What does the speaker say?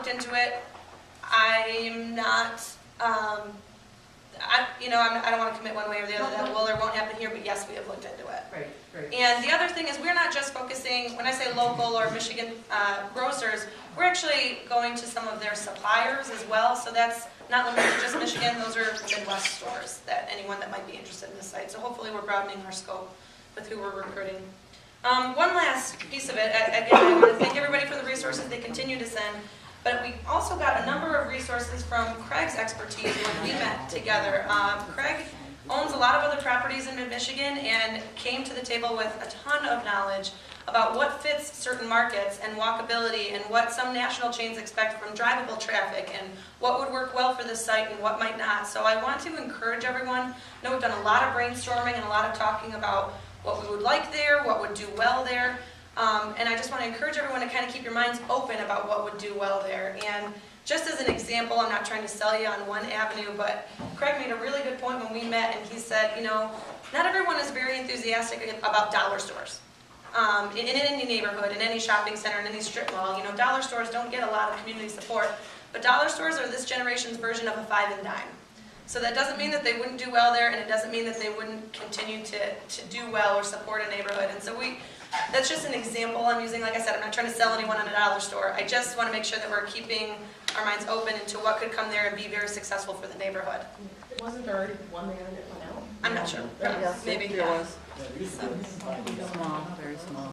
looked into it. I'm not, I don't want to commit one way or the other that will or won't happen here, but yes, we have looked into it. Right, right. And the other thing is we're not just focusing, when I say local or Michigan grocers, we're actually going to some of their suppliers as well. So that's not limited to just Michigan. Those are Midwest stores that anyone that might be interested in this site. So hopefully we're broadening our scope with who we're recruiting. One last piece of it, again, I want to thank everybody for the resources they continue to send. But we also got a number of resources from Craig's expertise when we met together. Craig owns a lot of other properties in mid-Michigan and came to the table with a ton of knowledge about what fits certain markets and walkability and what some national chains expect from drivable traffic and what would work well for this site and what might not. So I want to encourage everyone. I know we've done a lot of brainstorming and a lot of talking about what we would like there, what would do well there. And I just want to encourage everyone to kind of keep your minds open about what would do well there. And just as an example, I'm not trying to sell you on one avenue, but Craig made a really good point when we met, and he said, not everyone is very enthusiastic about dollar stores. In any neighborhood, in any shopping center, in any strip mall, dollar stores don't get a lot of community support, but dollar stores are this generation's version of a 5 and dime. So that doesn't mean that they wouldn't do well there, and it doesn't mean that they wouldn't continue to do well or support a neighborhood. And so that's just an example I'm using. Like I said, I'm not trying to sell anyone on a dollar store. I just want to make sure that we're keeping our minds open into what could come there and be very successful for the neighborhood. Wasn't there already one there that went out? I'm not sure. Yes, Maybe. there was. So. Small, very small.